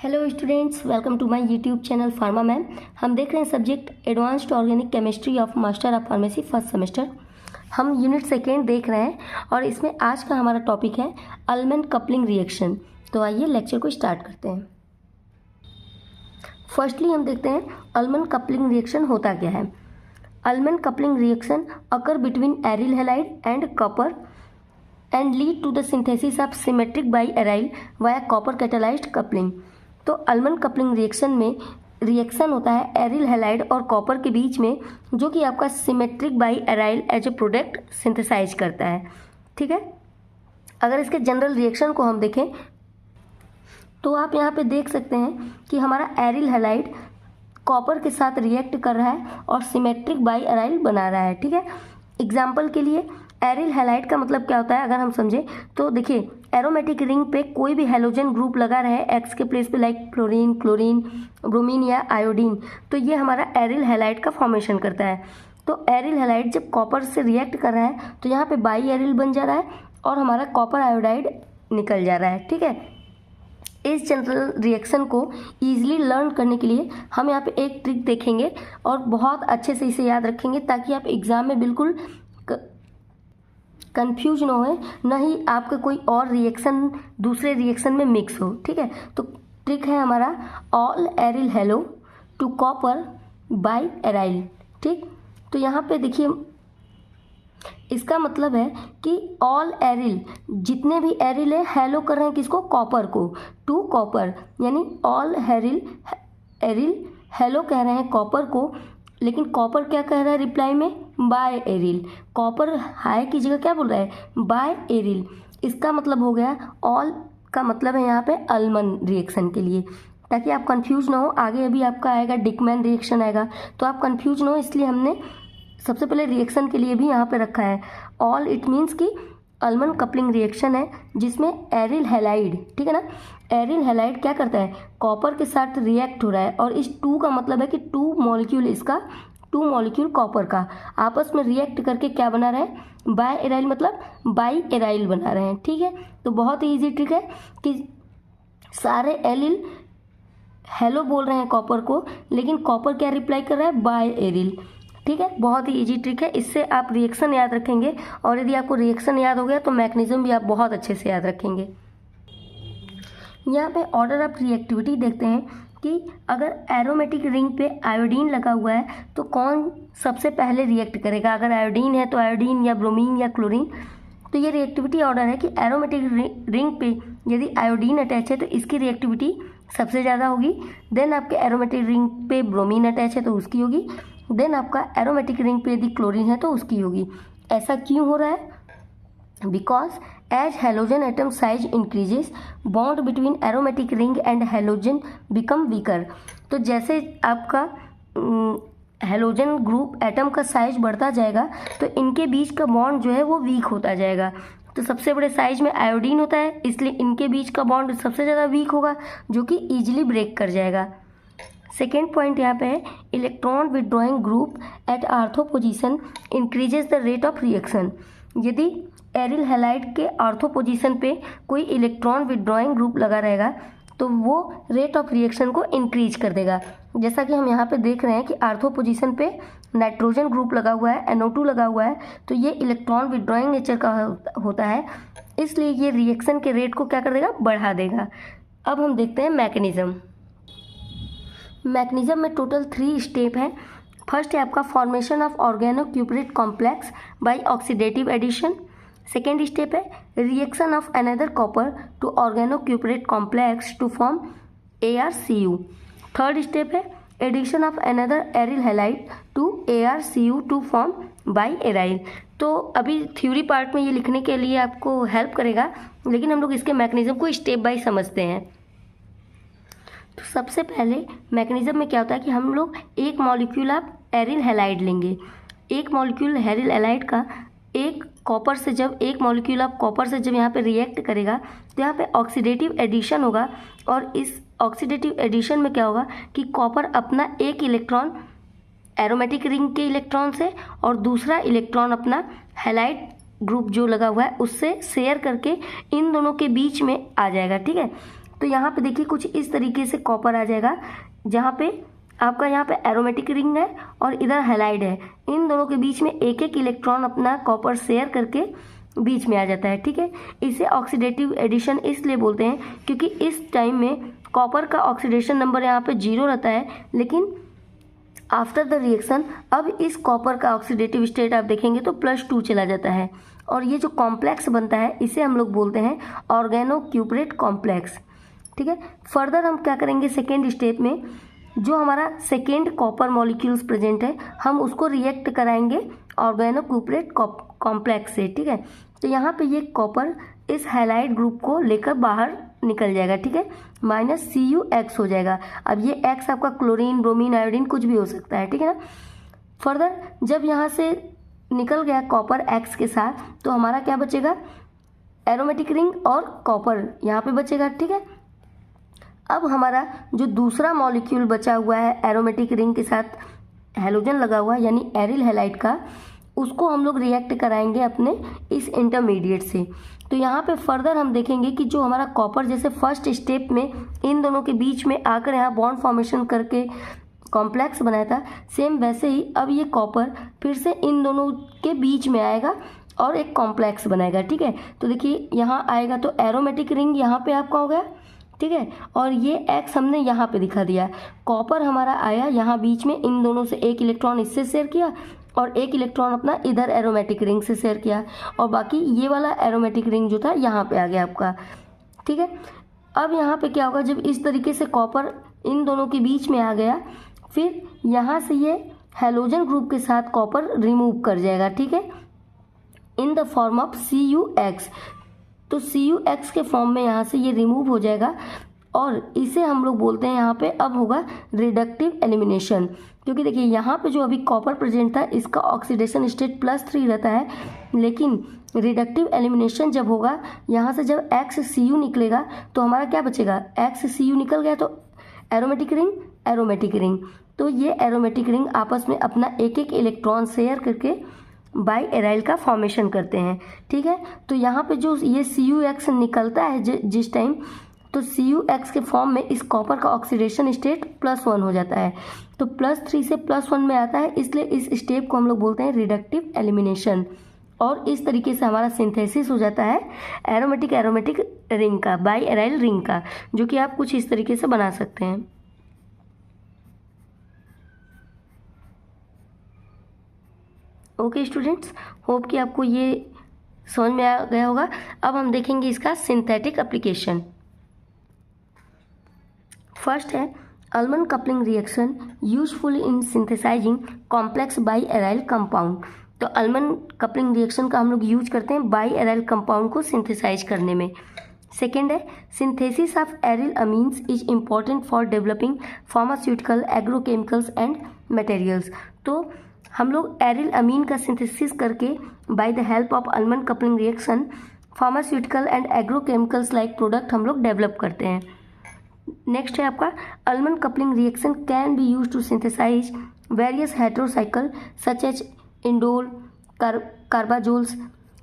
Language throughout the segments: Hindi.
Hello students, welcome to my YouTube channel pharma ma'am. हम देख रहे हैं subject advanced organic chemistry of master of pharmacy first semester. हम यूनिट सेकेंड देख रहे हैं और इसमें आज का हमारा टॉपिक है अल्मन कपलिंग रिएक्शन। तो आइए लेक्चर को स्टार्ट करते हैं। फर्स्टली हम देखते हैं अल्मन कपलिंग रिएक्शन होता क्या है। Ullmann coupling reaction occur between aryl halide and copper and lead to the synthesis of symmetric by aryl via copper catalysed coupling. तो अल्मन कपलिंग रिएक्शन में रिएक्शन होता है एरिल हैलाइड और कॉपर के बीच में, जो कि आपका symmetric by aryl as a product synthesise करता है। ठीक है, अगर इसके जनरल रिएक्शन को हम देखें तो आप यहाँ पे देख सकते हैं कि हमारा एरिल हैलाइड कॉपर के साथ रिएक्ट कर रहा है और सिमेट्रिक बाई एराइल बना रहा है। ठीक है, एग्जाम्पल के लिए एरिल हैलाइड का मतलब क्या होता है अगर हम समझें तो देखिए, एरोमेटिक रिंग पे कोई भी हैलोजन ग्रुप लगा रहे एक्स के प्लेस पे, लाइक फ्लोरीन, क्लोरीन, ब्रोमीन या आयोडीन, तो ये हमारा एरिल हैलाइड का फॉर्मेशन करता है। तो एरिल हैलाइड जब कॉपर से रिएक्ट कर रहा है तो यहाँ पे बाई एरिल बन जा रहा है और हमारा कॉपर आयोडाइड निकल जा रहा है। ठीक है, इस जनरल रिएक्शन को ईजिली लर्न करने के लिए हम यहाँ पे एक ट्रिक देखेंगे और बहुत अच्छे से इसे याद रखेंगे ताकि आप एग्जाम में बिल्कुल कंफ्यूज ना हो, न ही आपका कोई और रिएक्शन दूसरे रिएक्शन में मिक्स हो। ठीक है, तो ट्रिक है हमारा all aryl halo to copper biaryl. ठीक, तो यहाँ पे देखिए इसका मतलब है कि ऑल एरिल, जितने भी एरिल है हेलो कर रहे हैं किसको, कॉपर को, टू कॉपर, यानी ऑल एरिल हेलो कह रहे हैं कॉपर को, लेकिन कॉपर क्या कह रहा है रिप्लाई में, बाय एरिल। कॉपर हाई की जगह क्या बोल रहा है, बाय एरिल। इसका मतलब हो गया ऑल का मतलब है यहाँ पे अल्मन रिएक्शन के लिए, ताकि आप कंफ्यूज ना हो। आगे अभी आपका आएगा डिकमैन रिएक्शन आएगा तो आप कंफ्यूज ना हो, इसलिए हमने सबसे पहले रिएक्शन के लिए भी यहाँ पे रखा है ऑल। इट मीन्स कि अल्मन कपलिंग रिएक्शन है जिसमें एरिल हैलाइड, ठीक है ना, एरिल हैलाइड क्या करता है, कॉपर के साथ रिएक्ट हो रहा है और इस टू का मतलब है कि टू मॉलिक्यूल इसका, टू मॉलिक्यूल कॉपर का आपस में रिएक्ट करके क्या बना रहे हैं, बाय एराइल, मतलब बाई एराइल बना रहे हैं। ठीक है, तो बहुत ही ईजी ट्रिक है कि सारे एरिल हेलो बोल रहे हैं कॉपर को, लेकिन कॉपर क्या रिप्लाई कर रहा है, बाय एरिल। ठीक है, बहुत ही इजी ट्रिक है, इससे आप रिएक्शन याद रखेंगे और यदि आपको रिएक्शन याद हो गया तो मैकेनिज्म भी आप बहुत अच्छे से याद रखेंगे। यहाँ पे ऑर्डर ऑफ रिएक्टिविटी देखते हैं कि अगर एरोमेटिक रिंग पे आयोडीन लगा हुआ है तो कौन सबसे पहले रिएक्ट करेगा। अगर आयोडीन है तो आयोडीन या ब्रोमीन या क्लोरीन। तो ये रिएक्टिविटी ऑर्डर है कि एरोमेटिक रिंग पे यदि आयोडीन अटैच है तो इसकी रिएक्टिविटी सबसे ज़्यादा होगी। देन आपके एरोमेटिक रिंग पे ब्रोमीन अटैच है तो उसकी होगी। देन आपका एरोमेटिक रिंग पे यदि क्लोरीन है तो उसकी होगी। ऐसा क्यों हो रहा है, because as halogen atom size increases bond between aromatic ring and halogen become weaker. तो जैसे आपका हैलोजन ग्रुप एटम का साइज बढ़ता जाएगा तो इनके बीच का बॉन्ड जो है वो वीक होता जाएगा। तो सबसे बड़े साइज में आयोडीन होता है, इसलिए इनके बीच का बॉन्ड सबसे ज़्यादा वीक होगा जो कि ईजिली ब्रेक कर जाएगा। सेकेंड पॉइंट यहाँ पे है electron withdrawing group at ortho position increases the rate of reaction. यदि एरिल हैलाइड के आर्थो पोजीशन पे कोई इलेक्ट्रॉन विड्रॉइंग ग्रुप लगा रहेगा तो वो रेट ऑफ रिएक्शन को इंक्रीज कर देगा। जैसा कि हम यहाँ पे देख रहे हैं कि आर्थो पोजीशन पे नाइट्रोजन ग्रुप लगा हुआ है, NO2 लगा हुआ है, तो ये इलेक्ट्रॉन विड्रॉइंग नेचर का होता है, इसलिए ये रिएक्शन के रेट को क्या कर देगा, बढ़ा देगा। अब हम देखते हैं मैकेनिज्म। मैकेनिज्म में टोटल 3 स्टेप है। फर्स्ट है आपका formation of organocuprate complex by oxidative addition. Second step है reaction of another copper to organocuprate complex to form ArCu। Third step है addition of another aryl halide to ArCu to form biaryl एराइल। तो अभी थ्योरी पार्ट में ये लिखने के लिए आपको हेल्प करेगा, लेकिन हम लोग इसके मैकेनिज्म को स्टेप बाय समझते हैं। तो सबसे पहले मैकेनिज्म में क्या होता है कि हम लोग एक मॉलिक्यूल ऑफ एरिल हैलाइड लेंगे। एक मॉलिक्यूल एरिल हैलाइड का एक कॉपर से जब एक मॉलिक्यूल ऑफ कॉपर से जब यहाँ पे रिएक्ट करेगा तो यहाँ पे ऑक्सीडेटिव एडिशन होगा और इस ऑक्सीडेटिव एडिशन में क्या होगा कि कॉपर अपना एक इलेक्ट्रॉन एरोमेटिक रिंग के इलेक्ट्रॉन से और दूसरा इलेक्ट्रॉन अपना हैलाइड ग्रुप जो लगा हुआ है उससे शेयर करके इन दोनों के बीच में आ जाएगा। ठीक है, तो यहाँ पे देखिए कुछ इस तरीके से कॉपर आ जाएगा, जहाँ पे आपका यहाँ पे एरोमेटिक रिंग है और इधर हैलाइड है। इन दोनों के बीच में एक एक इलेक्ट्रॉन अपना कॉपर शेयर करके बीच में आ जाता है, ठीक है। इसे ऑक्सीडेटिव एडिशन इसलिए बोलते हैं क्योंकि इस टाइम में कॉपर का ऑक्सीडेशन नंबर यहाँ पे 0 रहता है, लेकिन आफ्टर द रिएक्शन अब इस कॉपर का ऑक्सीडेटिव स्टेट आप देखेंगे तो +2 चला जाता है, और ये जो कॉम्प्लेक्स बनता है इसे हम लोग बोलते हैं ऑर्गेनोक्यूपरेट कॉम्प्लेक्स, ठीक है। फर्दर हम क्या करेंगे, सेकेंड स्टेप में जो हमारा सेकेंड कॉपर मॉलिक्यूल्स प्रेजेंट है हम उसको रिएक्ट कराएंगे ऑर्गेनोक्यूपरेट कॉम्प्लेक्स से, ठीक है। तो यहाँ पे ये कॉपर इस हैलाइड ग्रुप को लेकर बाहर निकल जाएगा, ठीक है, -CuX हो जाएगा। अब ये X आपका क्लोरीन, ब्रोमीन, आयोडीन कुछ भी हो सकता है, ठीक है ना। फर्दर जब यहाँ से निकल गया कॉपर X के साथ, तो हमारा क्या बचेगा, एरोमेटिक रिंग और कॉपर यहाँ पे बचेगा, ठीक है। अब हमारा जो दूसरा मॉलिक्यूल बचा हुआ है एरोमेटिक रिंग के साथ हैलोजन लगा हुआ यानी एरिल हैलाइड का, उसको हम लोग रिएक्ट कराएंगे अपने इस इंटरमीडिएट से। तो यहाँ पे फर्दर हम देखेंगे कि जो हमारा कॉपर जैसे फर्स्ट स्टेप में इन दोनों के बीच में आकर यहाँ बॉन्ड फॉर्मेशन करके कॉम्प्लेक्स बनाया था, सेम वैसे ही अब ये कॉपर फिर से इन दोनों के बीच में आएगा और एक कॉम्प्लेक्स बनाएगा, ठीक है। तो देखिए यहाँ आएगा तो एरोमेटिक रिंग यहाँ पे आपका हो गया, ठीक है, और ये X हमने यहाँ पे दिखा दिया। कॉपर हमारा आया यहाँ बीच में, इन दोनों से एक इलेक्ट्रॉन इससे शेयर किया और एक इलेक्ट्रॉन अपना इधर एरोमेटिक रिंग से शेयर किया, और बाकी ये वाला एरोमेटिक रिंग जो था यहाँ पे आ गया आपका, ठीक है। अब यहाँ पे क्या होगा, जब इस तरीके से कॉपर इन दोनों के बीच में आ गया, फिर यहाँ से ये हैलोजन ग्रुप के साथ कॉपर रिमूव कर जाएगा, ठीक है, in the form of CuX। तो CuX के फॉर्म में यहाँ से ये रिमूव हो जाएगा, और इसे हम लोग बोलते हैं यहाँ पे अब होगा रिडक्टिव एलिमिनेशन, क्योंकि देखिए यहाँ पे जो अभी कॉपर प्रेजेंट था इसका ऑक्सीडेशन स्टेट +3 रहता है, लेकिन रिडक्टिव एलिमिनेशन जब होगा यहाँ से जब XCu निकलेगा तो हमारा क्या बचेगा, XCu निकल गया तो एरोमेटिक रिंग, एरोमेटिक रिंग, तो ये एरोमेटिक रिंग आपस में अपना एक एक इलेक्ट्रॉन शेयर करके बाई एराइल का फॉर्मेशन करते हैं, ठीक है। तो यहाँ पे जो ये CuX निकलता है जिस टाइम, तो CuX के फॉर्म में इस कॉपर का ऑक्सीडेशन स्टेट +1 हो जाता है, तो +3 से +1 में आता है, इसलिए इस स्टेप को हम लोग बोलते हैं रिडक्टिव एलिमिनेशन। और इस तरीके से हमारा सिंथेसिस हो जाता है एरोमेटिक रिंग का, बाई एराइल रिंग का, जो कि आप कुछ इस तरीके से बना सकते हैं। ओके स्टूडेंट्स, होप कि आपको ये समझ में आ गया होगा। अब हम देखेंगे इसका सिंथेटिक एप्लीकेशन। फर्स्ट है Ullmann coupling reaction useful in synthesising complex biaryl aryl कंपाउंड। तो अल्मन कपलिंग रिएक्शन का हम लोग यूज करते हैं बाई एराइल कंपाउंड को सिंथेसाइज करने में। सेकेंड है synthesis of aryl amines is important for developing pharmaceutical, agrochemicals and materials. तो हम लोग एरिल अमीन का सिंथेसिस करके by the help of Ullmann coupling reaction pharmaceutical and agrochemicals like product हम लोग डेवलप करते हैं। नेक्स्ट है आपका Ullmann coupling reaction can be use to synthesise various heterocycle such as indole, carbazoles.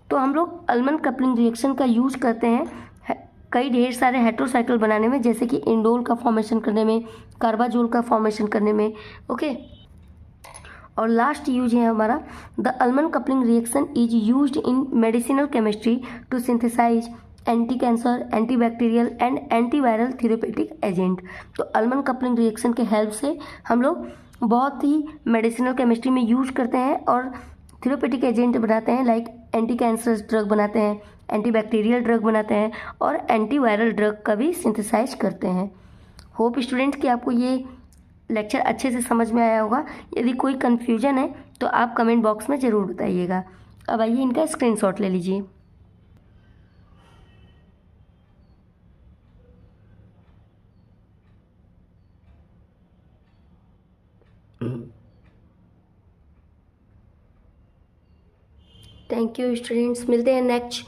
तो हम लोग अल्मन कपलिंग रिएक्शन का यूज करते हैं कई ढेर सारे हेटेरोसाइकल बनाने में, जैसे कि इंडोल का फॉर्मेशन करने में, कार्बाजोल का फॉर्मेशन करने में, ओके। और लास्ट यूज है हमारा the Ullmann coupling reaction is used in medicinal chemistry to synthesise anti cancer, anti bacterial and antiviral therapeutic agent. तो अल्मन कपलिंग रिएक्शन के हेल्प से हम लोग बहुत ही मेडिसिनल केमिस्ट्री में यूज करते हैं और थेरेपेटिक एजेंट बनाते हैं, लाइक एंटी कैंसर ड्रग बनाते हैं, एंटी बैक्टीरियल ड्रग बनाते हैं और एंटीवायरल ड्रग का भी सिंथेसाइज करते हैं। होप स्टूडेंट्स कि आपको ये लेक्चर अच्छे से समझ में आया होगा। यदि कोई कन्फ्यूजन है तो आप कमेंट बॉक्स में ज़रूर बताइएगा। अब आइए इनका स्क्रीनशॉट ले लीजिए। थैंक यू स्टूडेंट्स, मिलते हैं नेक्स्ट